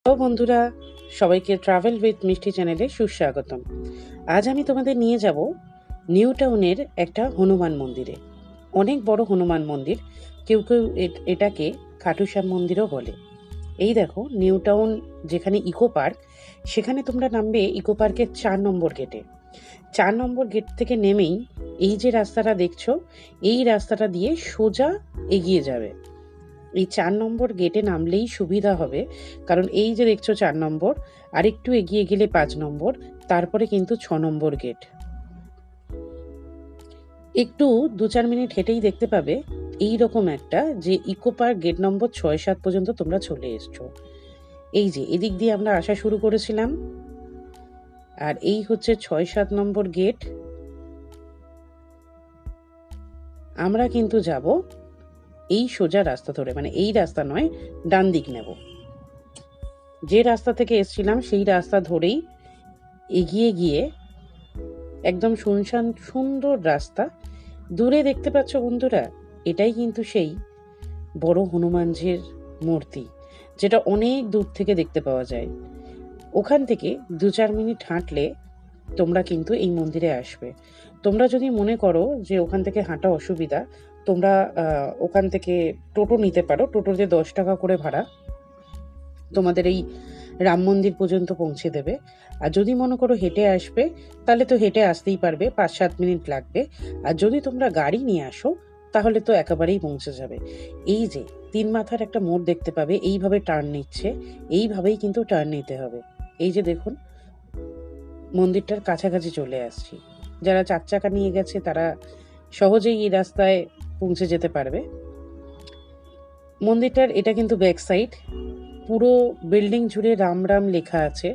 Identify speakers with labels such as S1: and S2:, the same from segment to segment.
S1: ও বন্ধুরা, সবাইকে travel with মিষ্টি চ্যানেলে সুস্বাগতম। আজ আমি তোমাদের নিয়ে যাব নিউ টাউনের একটা হনুমান মন্দিরে। অনেক বড় হনুমান মন্দির, কেউ কেউ এটাকে খাটুশ্যাম মন্দিরও বলে। এই দেখো নিউ টাউন, যেখানে ইকো পার্ক, সেখানে তোমরা নামবে ইকো পার্কের 4 নম্বর গেটে। 4 নম্বর গেট থেকে নেমেই এই যে রাস্তাটা দেখছো, এই রাস্তাটা দিয়ে সোজা এগিয়ে যাবে। এই 4 নম্বর গেটে নামলেই সুবিধা হবে, কারণ এই যে দেখছো 4 নম্বর, আর একটু এগিয়ে গেলে 5 নম্বর, তারপরে কিন্তু 6 নম্বর গেট। একটু 2-4 মিনিট হেঁটেই দেখতে পাবে এই রকম একটা, যে ইকো পার্ক গেট নম্বর 6-7 পর্যন্ত তোমরা চলে এসছো। এই যে এদিক দিয়ে আমরা আসা শুরু করেছিলাম, আর এই হচ্ছে 6-7 নম্বর গেট। আমরা কিন্তু যাব এই সোজা রাস্তা ধরে, মানে এই রাস্তা নয়, ডান দিক নেব। যে রাস্তা থেকে এসছিলাম সেই রাস্তা ধরেই এগিয়ে গিয়ে একদম শুনশান সুন্দর রাস্তা। দূরে দেখতে পাচ্ছ বন্ধুরা, এটাই কিন্তু সেই বড় হনুমানজির মূর্তি, যেটা অনেক দূর থেকে দেখতে পাওয়া যায়। ওখান থেকে 2-4 মিনিট হাঁটলে তোমরা কিন্তু এই মন্দিরে আসবে। তোমরা যদি মনে করো যে ওখান থেকে হাঁটা অসুবিধা, তোমরা ওখান থেকে টোটো নিতে পারো। টোটোতে 10 টাকা করে ভাড়া তোমাদের এই রাম মন্দির পর্যন্ত পৌঁছে দেবে। আর যদি মনে করো হেঁটে আসবে, তাহলে তো হেঁটে আসতেই পারবে, 5-7 মিনিট লাগবে। আর যদি তোমরা গাড়ি নিয়ে আসো, তাহলে তো একেবারেই পৌঁছে যাবে। এই যে 3 মাথার একটা মোড় দেখতে পাবে, এইভাবে টার্ন নিচ্ছে, এইভাবেই কিন্তু টার্ন নিতে হবে। এই যে দেখুন, মন্দিরটার কাছাকাছি চলে আসছি। যারা 4 চাকা নিয়ে গেছে তারা সহজেই এই রাস্তায় পৌঁছে যেতে পারবে। মন্দিরটার এটা কিন্তু ব্যাক সাইড, পুরো বিল্ডিং জুড়ে রাম রাম লেখা আছে।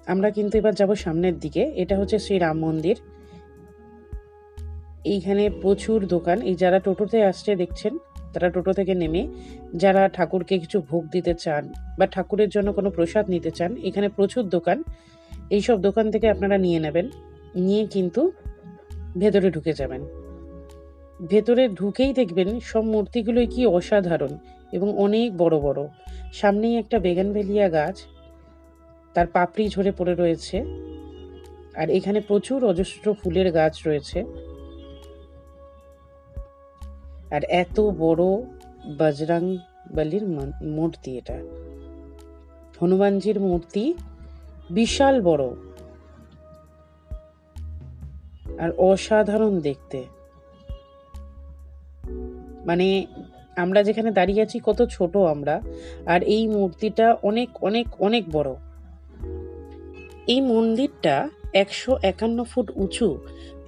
S1: আমরা কিন্তু এবার যাব সামনের দিকে। এটা হচ্ছে শ্রী রাম মন্দির। এইখানে প্রচুর দোকান। এই যারা টোটোতে আসছে দেখছেন, তারা টোটো থেকে নেমে যারা ঠাকুরকে কিছু ভোগ দিতে চান বা ঠাকুরের জন্য কোনো প্রসাদ নিতে চান, এখানে প্রচুর দোকান। এইসব দোকান থেকে আপনারা নিয়ে নেবেন, নিয়ে কিন্তু ভেতরে ঢুকে যাবেন। ভেতরে ঢুকেই দেখবেন সব মূর্তিগুলোই কি অসাধারণ এবং অনেক বড় বড়। সামনেই একটা বেগানভেলিয়া গাছ, তার পাপড়ি ঝরে পড়ে রয়েছে। আর এখানে প্রচুর অজস্র ফুলের গাছ রয়েছে। আর এত বড় বজরং বলির মূর্তি, এটা হনুমানজির মূর্তি, বিশাল বড় আর অসাধারণ দেখতে। মানে আমরা যেখানে দাঁড়িয়ে আছি কত ছোট আমরা, আর এই মূর্তিটা অনেক অনেক অনেক বড়। এই মন্দিরটা 151 ফুট উঁচু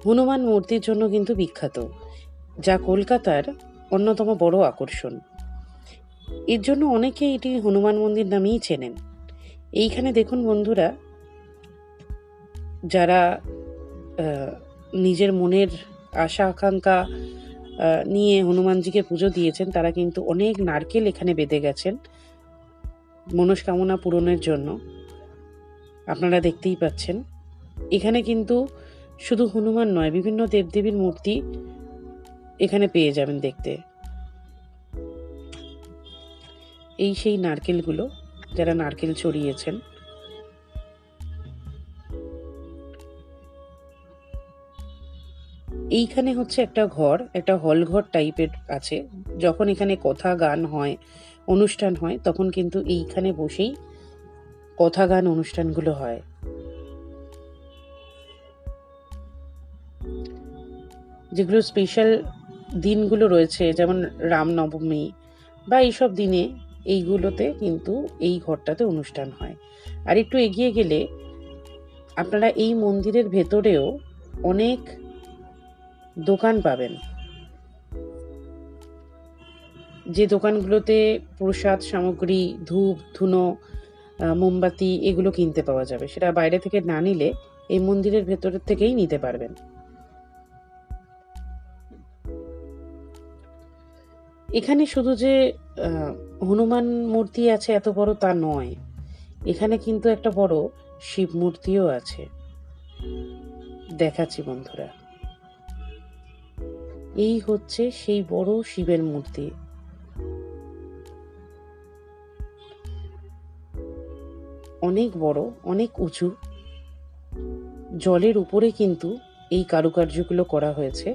S1: হনুমান মূর্তির জন্য কিন্তু বিখ্যাত, যা কলকাতার অন্যতম বড় আকর্ষণ। এর জন্য অনেকেই এটি হনুমান মন্দির নামেই চেনেন। এইখানে দেখুন বন্ধুরা, যারা নিজের মনের আশা আকাঙ্ক্ষা নিয়ে হনুমানজিকে পুজো দিয়েছেন, তারা কিন্তু অনেক নারকেল এখানে বেঁধে গেছেন মনস্কামনা পূরণের জন্য। আপনারা দেখতেই পাচ্ছেন, এখানে কিন্তু শুধু হনুমান নয়, বিভিন্ন দেবদেবীর মূর্তি এখানে পেয়ে যাবেন দেখতে। এই সেই নারকেলগুলো, যারা নারকেল ছড়িয়েছেন। এইখানে হচ্ছে একটা ঘর, একটা হল ঘর টাইপের আছে। যখন এখানে কথা গান হয়, অনুষ্ঠান হয়, তখন কিন্তু এইখানে বসেই কথা গান অনুষ্ঠানগুলো হয়। যেগুলো স্পেশাল দিনগুলো রয়েছে, যেমন রামনবমী বা এইসব দিনে, এইগুলোতে কিন্তু এই ঘরটাতে অনুষ্ঠান হয়। আর একটু এগিয়ে গেলে আপনারা এই মন্দিরের ভেতরেও অনেক দোকান পাবেন, যে দোকানগুলোতে প্রসাদ সামগ্রী, ধূপ ধুনো, মোমবাতি এগুলো কিনতে পাওয়া যাবে। সেটা বাইরে থেকে না নিলে এই মন্দিরের ভেতরের থেকেই নিতে পারবেন। এখানে শুধু যে হনুমান মূর্তি আছে এত বড় তা নয়, এখানে কিন্তু একটা বড় শিব মূর্তিও আছে। দেখাচ্ছি বন্ধুরা, এই হচ্ছে সেই বড় শিবের মূর্তি। অনেক বড়, অনেক উঁচু, জলের উপরে কিন্তু এই কারুকার্যগুলো করা হয়েছে।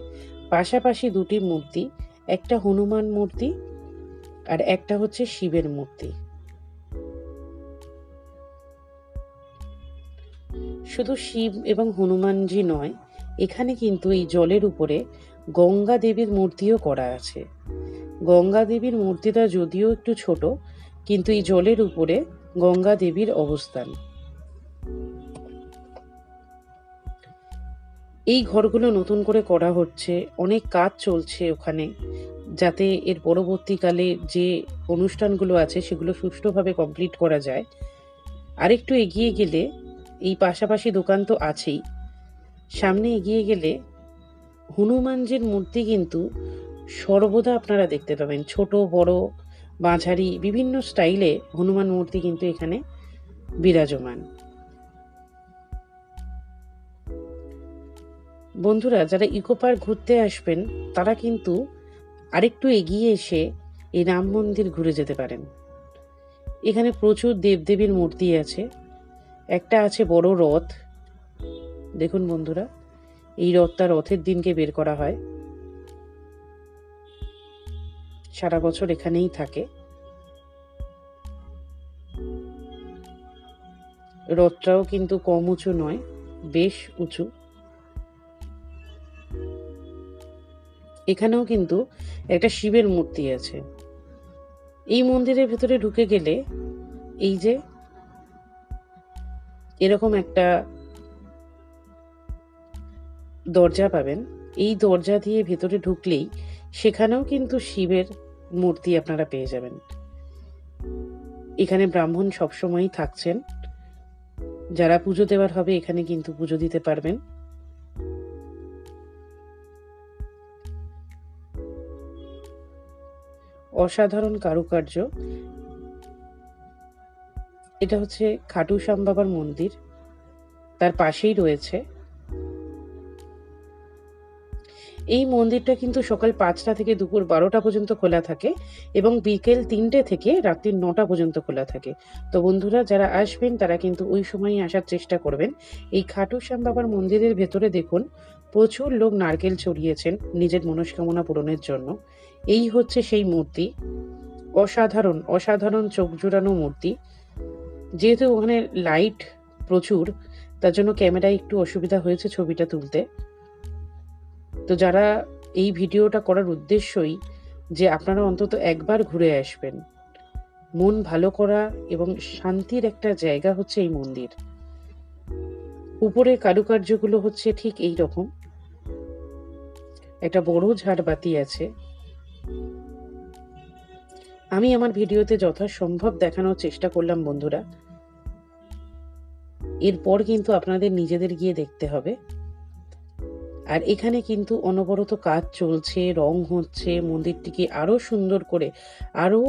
S1: পাশাপাশি দুটি মূর্তি, একটা হনুমান মূর্তি আর একটা হচ্ছে শিবের মূর্তি। শুধু শিব এবং হনুমানজি নয়, এখানে কিন্তু এই জলের উপরে গঙ্গা দেবীর মূর্তিও করা আছে। গঙ্গা দেবীর মূর্তিটা যদিও একটু ছোট, কিন্তু এই জলের উপরে গঙ্গা দেবীর অবস্থান। এই ঘরগুলো নতুন করে করা হচ্ছে, অনেক কাজ চলছে ওখানে, যাতে এর পরবর্তীকালে যে অনুষ্ঠানগুলো আছে সেগুলো সুষ্ঠুভাবে কমপ্লিট করা যায়। আরেকটু এগিয়ে গেলে, এই পাশাপাশি দোকান তো আছেই, সামনে এগিয়ে গেলে হনুমানজির মূর্তি কিন্তু সর্বদা আপনারা দেখতে পাবেন। ছোট বড় মাঝারি বিভিন্ন স্টাইলে হনুমান মূর্তি কিন্তু এখানে বিরাজমান। বন্ধুরা, যারা ইকো পার্ক ঘুরতে আসবেন তারা কিন্তু আরেকটু এগিয়ে এসে এই রাম মন্দির ঘুরে যেতে পারেন। এখানে প্রচুর দেবদেবীর মূর্তি আছে। একটা আছে বড় রথ, দেখুন বন্ধুরা, এই রথটা রথের দিনকে বের করা হয়, সারা বছর এখানেই থাকে। রথটাও কিন্তু কম উঁচু নয়, বেশ উঁচু। এখানেও কিন্তু একটা শিবের মূর্তি আছে। এই মন্দিরের ভেতরে ঢুকে গেলে এই যে এরকম একটা দরজা পাবেন, এই দরজা দিয়ে ভেতরে ঢুকলেই সেখানেও কিন্তু শিবের মূর্তি আপনারা পেয়ে যাবেন। এখানে ব্রাহ্মণ সবসময়ই থাকছেন, যারা পুজো দেওয়ার হবে এখানে কিন্তু পুজো দিতে পারবেন। অসাধারণ কারুকার্য। এটা হচ্ছে খাটু শ্যাম বাবার মন্দির, তার পাশেই রয়েছে। এই মন্দিরটা কিন্তু সকাল 5টা থেকে দুপুর 12টা পর্যন্ত খোলা থাকে এবং বিকেল 3টে থেকে রাত্রি 9টা পর্যন্ত খোলা থাকে। তো বন্ধুরা, যারা আসবেন তারা কিন্তু ওই সময়ই আসার চেষ্টা করবেন। এই খাটু শ্যাম বাবার মন্দিরের ভেতরে দেখুন প্রচুর লোক নারকেল চড়িয়েছেন নিজের মনস্কামনা পূরণের জন্য। এই হচ্ছে সেই মূর্তি, অসাধারণ অসাধারণ চোখ জোড়ানো মূর্তি। যেহেতু ওখানে লাইট প্রচুর, তার জন্য ক্যামেরায় একটু অসুবিধা হয়েছে ছবিটা তুলতে। তো যারা এই ভিডিওটা করার উদ্দেশ্যই যে আপনারা অন্তত একবার ঘুরে আসবেন। মন ভালো করা এবং শান্তির একটা জায়গা হচ্ছে এই মন্দির। উপরে কারুকার্যগুলো হচ্ছে ঠিক এই রকম, একটা বড় ঝাড়বাতি আছে। আমি আমার ভিডিওতে যথাসম্ভব দেখানোর চেষ্টা করলাম বন্ধুরা, এরপর কিন্তু আপনাদের নিজেদের গিয়ে দেখতে হবে। আর এখানে কিন্তু অনবরত কাজ চলছে, রং হচ্ছে, মন্দিরটিকে আরো সুন্দর করে, আরো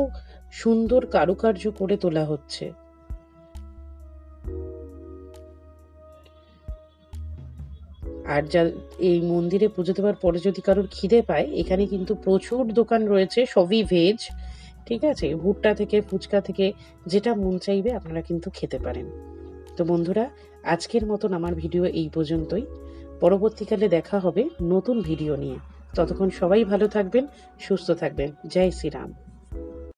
S1: সুন্দর কারুকার্য করে তোলা হচ্ছে। আর যা এই মন্দিরে পুজো দেওয়ার পরে যদি কারোর খিদে পায়, এখানে কিন্তু প্রচুর দোকান রয়েছে, সবই ভেজ। ঠিক আছে, ভুট্টা থেকে ফুচকা থেকে যেটা মন চাইবে আপনারা কিন্তু খেতে পারেন। তো বন্ধুরা, আজকের মতন আমার ভিডিও এই পর্যন্তই। পরবর্তীকালে দেখা হবে নতুন ভিডিও নিয়ে। ততক্ষণ সবাই ভালো থাকবেন, সুস্থ থাকবেন। জয় শ্রীরাম।